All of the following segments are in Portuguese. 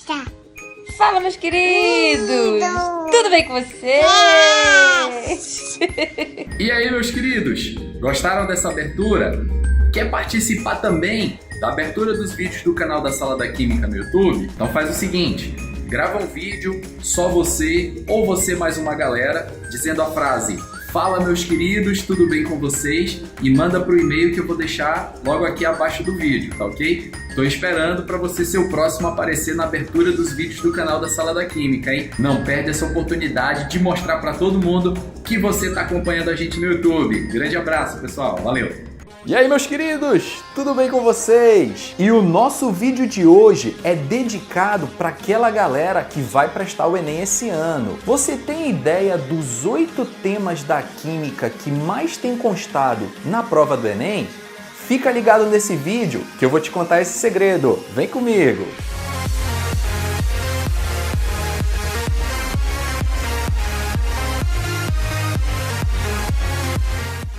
Tá. Fala, meus queridos! Tudo bem com vocês? E aí, meus queridos? Gostaram dessa abertura? Quer participar também da abertura dos vídeos do canal da Sala da Química no YouTube? Então faz o seguinte, grava um vídeo, só você ou você mais uma galera, dizendo a frase "Fala, meus queridos, tudo bem com vocês?" e manda pro e-mail que eu vou deixar logo aqui abaixo do vídeo, tá ok? Tô esperando para você ser o próximo a aparecer na abertura dos vídeos do canal da Sala da Química, hein? Não perde essa oportunidade de mostrar para todo mundo que você tá acompanhando a gente no YouTube. Grande abraço, pessoal. Valeu! E aí, meus queridos, tudo bem com vocês? E o nosso vídeo de hoje é dedicado para aquela galera que vai prestar o Enem esse ano. Você tem ideia dos 8 temas da Química que mais tem constado na prova do Enem? Fica ligado nesse vídeo que eu vou te contar esse segredo. Vem comigo!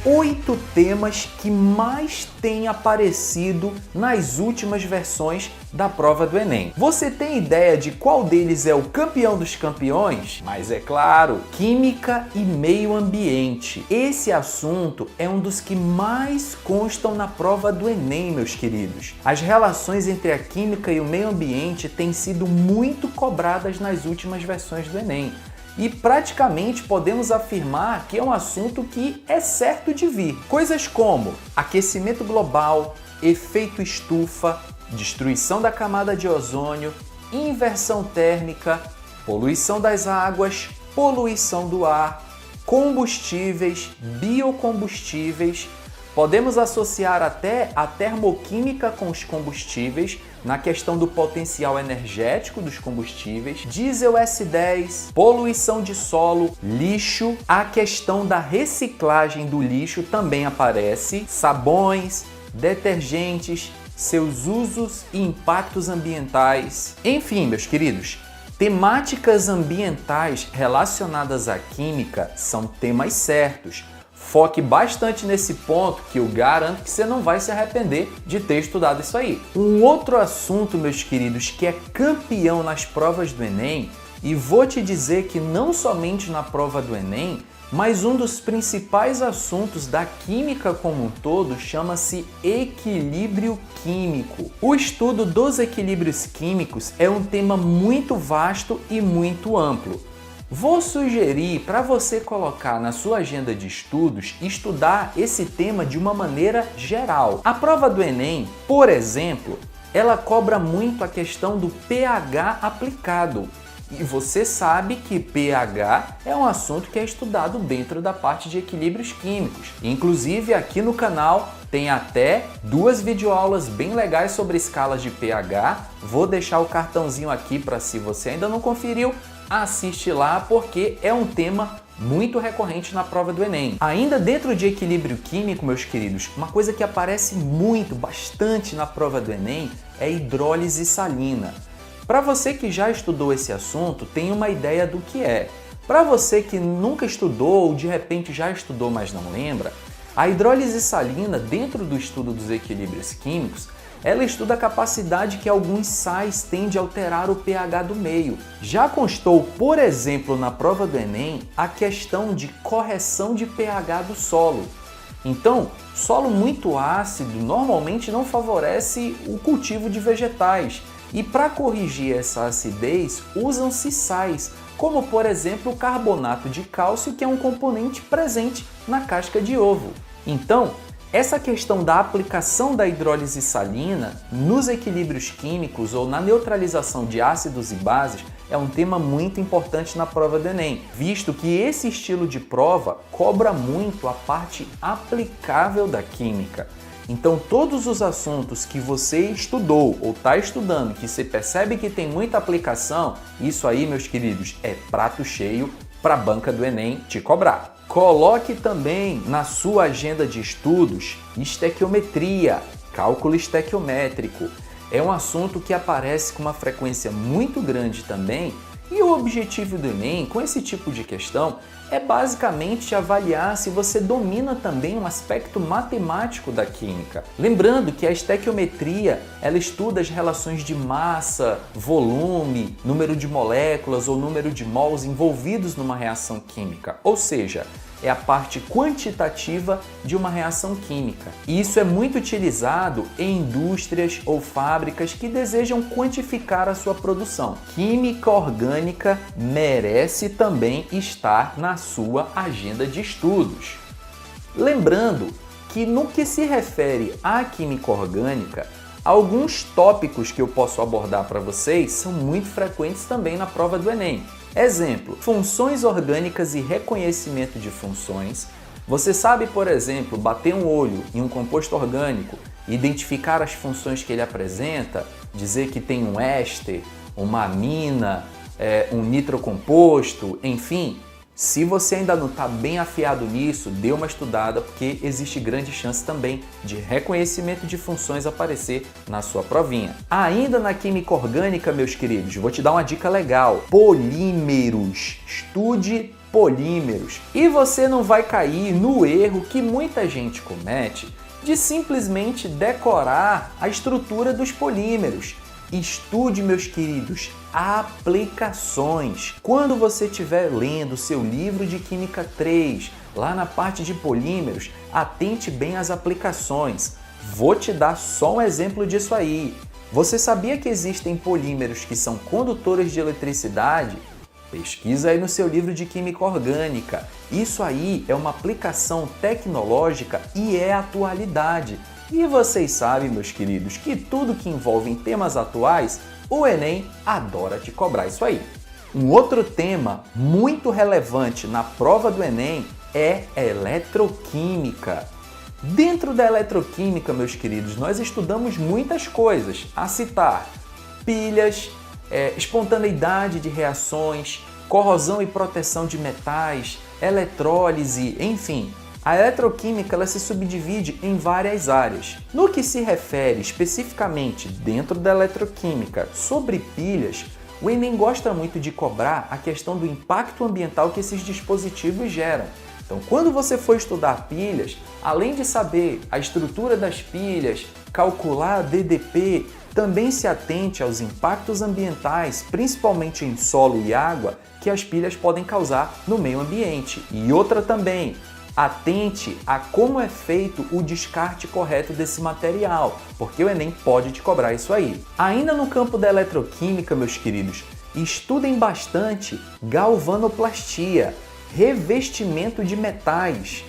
8 temas que mais têm aparecido nas últimas versões da prova do Enem. Você tem ideia de qual deles é o campeão dos campeões? Mas é claro, Química e Meio Ambiente. Esse assunto é um dos que mais constam na prova do Enem, meus queridos. As relações entre a Química e o Meio Ambiente têm sido muito cobradas nas últimas versões do Enem. E praticamente podemos afirmar que é um assunto que é certo de vir. Coisas como aquecimento global, efeito estufa, destruição da camada de ozônio, inversão térmica, poluição das águas, poluição do ar, combustíveis, biocombustíveis. Podemos associar até a termoquímica com os combustíveis na questão do potencial energético dos combustíveis, diesel S10, poluição de solo, lixo, a questão da reciclagem do lixo também aparece, sabões, detergentes, seus usos e impactos ambientais. Enfim, meus queridos, temáticas ambientais relacionadas à química são temas certos. Foque bastante nesse ponto que eu garanto que você não vai se arrepender de ter estudado isso aí. Um outro assunto, meus queridos, que é campeão nas provas do Enem, e vou te dizer que não somente na prova do Enem, mas um dos principais assuntos da química como um todo chama-se equilíbrio químico. O estudo dos equilíbrios químicos é um tema muito vasto e muito amplo. Vou sugerir para você colocar na sua agenda de estudos estudar esse tema de uma maneira geral. A prova do Enem, por exemplo, ela cobra muito a questão do pH aplicado. E você sabe que pH é um assunto que é estudado dentro da parte de equilíbrios químicos. Inclusive aqui no canal tem até 2 videoaulas bem legais sobre escalas de pH. Vou deixar o cartãozinho aqui para, se você ainda não conferiu, assiste lá, porque é um tema muito recorrente na prova do Enem. Ainda dentro de equilíbrio químico, meus queridos, uma coisa que aparece bastante na prova do Enem é hidrólise salina. Para você que já estudou esse assunto, tem uma ideia do que é. Para você que nunca estudou ou de repente já estudou, mas não lembra, a hidrólise salina, dentro do estudo dos equilíbrios químicos, ela estuda a capacidade que alguns sais têm de alterar o pH do meio. Já constou, por exemplo, na prova do Enem, a questão de correção de pH do solo. Então, solo muito ácido normalmente não favorece o cultivo de vegetais. E para corrigir essa acidez, usam-se sais, como por exemplo o carbonato de cálcio, que é um componente presente na casca de ovo. Então, essa questão da aplicação da hidrólise salina nos equilíbrios químicos ou na neutralização de ácidos e bases é um tema muito importante na prova do Enem, visto que esse estilo de prova cobra muito a parte aplicável da química. Então, todos os assuntos que você estudou ou está estudando, que você percebe que tem muita aplicação, isso aí, meus queridos, é prato cheio para a banca do Enem te cobrar. Coloque também na sua agenda de estudos estequiometria, cálculo estequiométrico. É um assunto que aparece com uma frequência muito grande também E o objetivo do Enem, com esse tipo de questão, é basicamente avaliar se você domina também um aspecto matemático da química. Lembrando que a estequiometria, ela estuda as relações de massa, volume, número de moléculas ou número de mols envolvidos numa reação química, ou seja, é a parte quantitativa de uma reação química. E isso é muito utilizado em indústrias ou fábricas que desejam quantificar a sua produção. Química orgânica merece também estar na sua agenda de estudos. Lembrando que no que se refere à química orgânica, alguns tópicos que eu posso abordar para vocês são muito frequentes também na prova do Enem. Exemplo, funções orgânicas e reconhecimento de funções. Você sabe, por exemplo, bater um olho em um composto orgânico, identificar as funções que ele apresenta, dizer que tem um éster, uma amina, um nitrocomposto, enfim. Se você ainda não está bem afiado nisso, dê uma estudada, porque existe grande chance também de reconhecimento de funções aparecer na sua provinha. Ainda na química orgânica, meus queridos, vou te dar uma dica legal. Polímeros. Estude polímeros. E você não vai cair no erro que muita gente comete de simplesmente decorar a estrutura dos polímeros. Estude, meus queridos, aplicações. Quando você estiver lendo seu livro de Química 3, lá na parte de polímeros, atente bem às aplicações. Vou te dar só um exemplo disso aí. Você sabia que existem polímeros que são condutores de eletricidade? Pesquisa aí no seu livro de Química Orgânica. Isso aí é uma aplicação tecnológica e é atualidade. E vocês sabem, meus queridos, que tudo que envolve temas atuais, o Enem adora te cobrar isso aí. Um outro tema muito relevante na prova do Enem é eletroquímica. Dentro da eletroquímica, meus queridos, nós estudamos muitas coisas, a citar pilhas, espontaneidade de reações, corrosão e proteção de metais, eletrólise, enfim. A eletroquímica ela se subdivide em várias áreas. No que se refere especificamente dentro da eletroquímica sobre pilhas, o Enem gosta muito de cobrar a questão do impacto ambiental que esses dispositivos geram. Então, quando você for estudar pilhas, além de saber a estrutura das pilhas, calcular DDP, também se atente aos impactos ambientais, principalmente em solo e água, que as pilhas podem causar no meio ambiente. E outra também, atente a como é feito o descarte correto desse material, porque o Enem pode te cobrar isso aí. Ainda no campo da eletroquímica, meus queridos, estudem bastante galvanoplastia, revestimento de metais.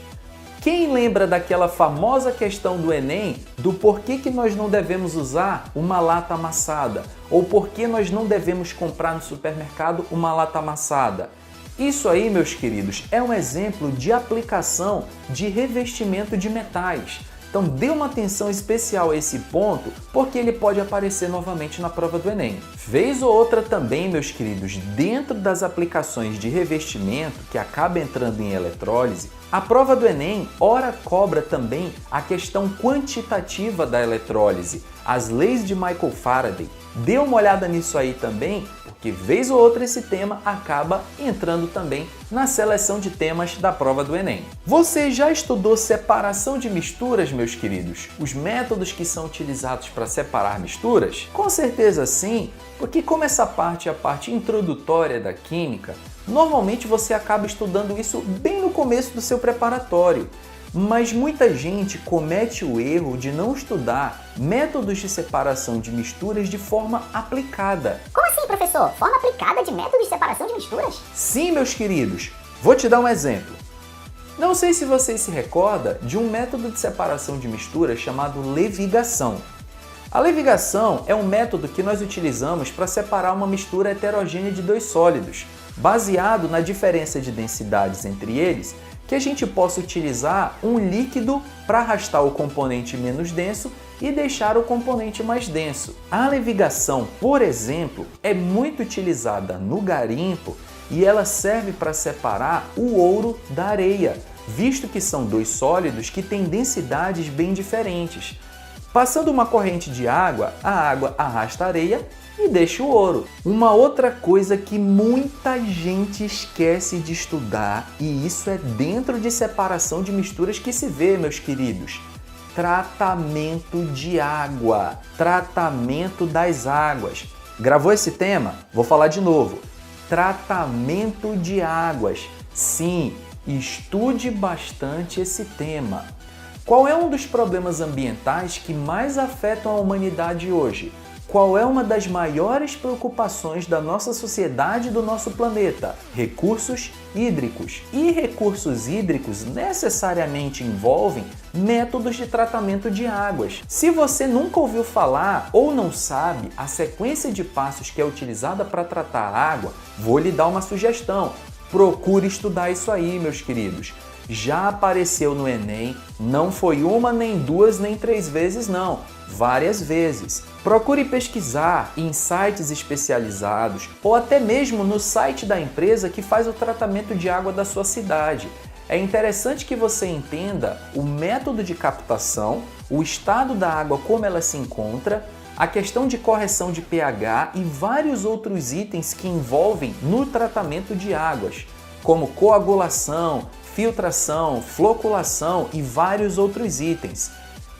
Quem lembra daquela famosa questão do Enem do porquê que nós não devemos usar uma lata amassada ou por que nós não devemos comprar no supermercado uma lata amassada? Isso aí, meus queridos, é um exemplo de aplicação de revestimento de metais. Então dê uma atenção especial a esse ponto, porque ele pode aparecer novamente na prova do Enem. Vez ou outra também, meus queridos, dentro das aplicações de revestimento, que acaba entrando em eletrólise, a prova do Enem, ora cobra também a questão quantitativa da eletrólise, as leis de Michael Faraday. Dê uma olhada nisso aí também, porque vez ou outra esse tema acaba entrando também na seleção de temas da prova do Enem. Você já estudou separação de misturas, meus queridos? Os métodos que são utilizados para separar misturas? Com certeza sim, porque como essa parte é a parte introdutória da química, normalmente você acaba estudando isso bem no começo do seu preparatório. Mas muita gente comete o erro de não estudar métodos de separação de misturas de forma aplicada. Como assim, professor? Forma aplicada de métodos de separação de misturas? Sim, meus queridos. Vou te dar um exemplo. Não sei se você se recorda de um método de separação de misturas chamado levigação. A levigação é um método que nós utilizamos para separar uma mistura heterogênea de dois sólidos, baseado na diferença de densidades entre eles, que a gente possa utilizar um líquido para arrastar o componente menos denso e deixar o componente mais denso. A levigação, por exemplo, é muito utilizada no garimpo e ela serve para separar o ouro da areia, visto que são dois sólidos que têm densidades bem diferentes. Passando uma corrente de água, a água arrasta a areia e deixa o ouro. Uma outra coisa que muita gente esquece de estudar, e isso é dentro de separação de misturas que se vê, meus queridos: tratamento de água, tratamento das águas. Gravou esse tema? Vou falar de novo. Tratamento de águas. Sim, estude bastante esse tema. Qual é um dos problemas ambientais que mais afetam a humanidade hoje? Qual é uma das maiores preocupações da nossa sociedade e do nosso planeta? Recursos hídricos. E recursos hídricos necessariamente envolvem métodos de tratamento de águas. Se você nunca ouviu falar ou não sabe a sequência de passos que é utilizada para tratar a água, vou lhe dar uma sugestão. Procure estudar isso aí, meus queridos. Já apareceu no Enem, não foi uma, nem duas, nem três vezes não, várias vezes. Procure pesquisar em sites especializados ou até mesmo no site da empresa que faz o tratamento de água da sua cidade. É interessante que você entenda o método de captação, o estado da água como ela se encontra, a questão de correção de pH e vários outros itens que envolvem no tratamento de águas, como coagulação, filtração, floculação e vários outros itens.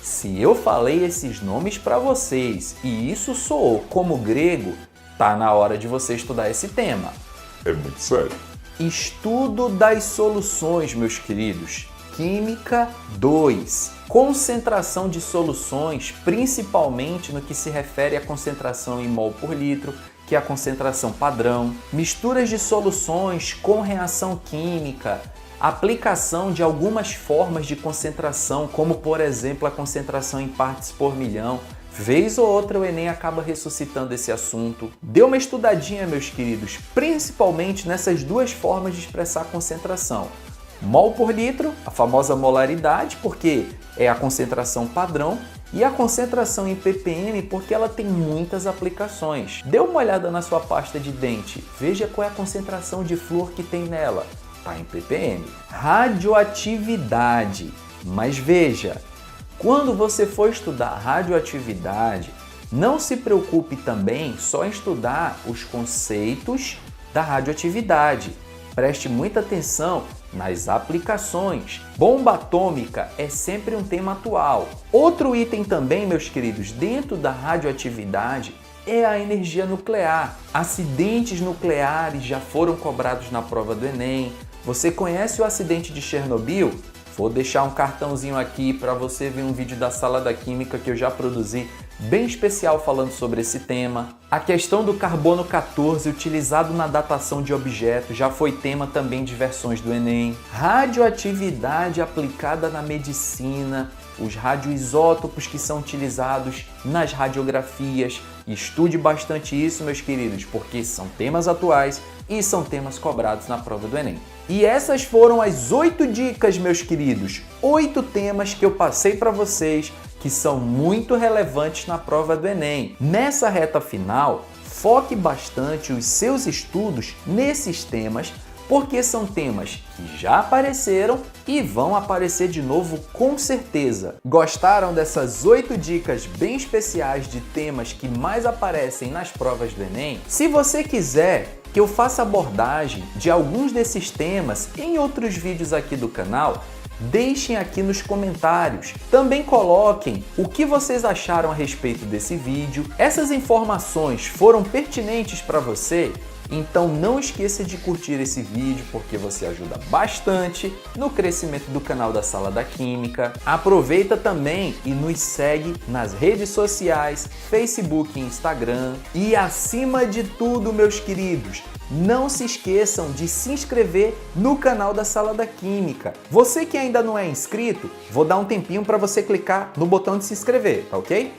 Se eu falei esses nomes para vocês e isso soou como grego, tá na hora de você estudar esse tema. É muito sério. Estudo das soluções, meus queridos. Química 2. Concentração de soluções, principalmente no que se refere à concentração em mol por litro, que é a concentração padrão. Misturas de soluções com reação química. Aplicação de algumas formas de concentração, como por exemplo a concentração em partes por milhão. Vez ou outra o Enem acaba ressuscitando esse assunto. Dê uma estudadinha, meus queridos, principalmente nessas duas formas de expressar concentração. Mol por litro, a famosa molaridade, porque é a concentração padrão, e a concentração em ppm, porque ela tem muitas aplicações. Dê uma olhada na sua pasta de dente, veja qual é a concentração de flúor que tem nela. Está em ppm. Radioatividade. Mas veja, quando você for estudar radioatividade, não se preocupe também só em estudar os conceitos da radioatividade. Preste muita atenção nas aplicações. Bomba atômica é sempre um tema atual. Outro item também, meus queridos, dentro da radioatividade é a energia nuclear. Acidentes nucleares já foram cobrados na prova do Enem. Você conhece o acidente de Chernobyl? Vou deixar um cartãozinho aqui para você ver um vídeo da Sala da Química que eu já produzi, bem especial falando sobre esse tema. A questão do carbono 14 utilizado na datação de objetos já foi tema também de versões do Enem. Radioatividade aplicada na medicina, os radioisótopos que são utilizados nas radiografias. Estude bastante isso, meus queridos, porque são temas atuais e são temas cobrados na prova do Enem. E essas foram as 8 dicas, meus queridos, 8 temas que eu passei para vocês que são muito relevantes na prova do Enem. Nessa reta final, foque bastante os seus estudos nesses temas, porque são temas que já apareceram e vão aparecer de novo com certeza. Gostaram dessas 8 dicas bem especiais de temas que mais aparecem nas provas do Enem? Se você quiser que eu faça abordagem de alguns desses temas em outros vídeos aqui do canal, deixem aqui nos comentários. Também coloquem o que vocês acharam a respeito desse vídeo. Essas informações foram pertinentes para você? Então não esqueça de curtir esse vídeo porque você ajuda bastante no crescimento do canal da Sala da Química. Aproveita também e nos segue nas redes sociais, Facebook e Instagram. E acima de tudo, meus queridos, não se esqueçam de se inscrever no canal da Sala da Química. Você que ainda não é inscrito, vou dar um tempinho para você clicar no botão de se inscrever, tá ok?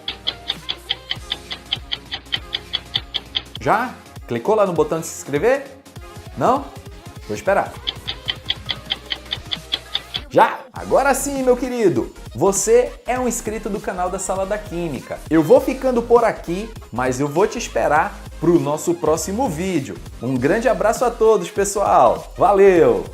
Já? Clicou lá no botão de se inscrever? Não? Vou esperar. Já? Agora sim, meu querido! Você é um inscrito do canal da Sala da Química. Eu vou ficando por aqui, mas eu vou te esperar para o nosso próximo vídeo. Um grande abraço a todos, pessoal! Valeu!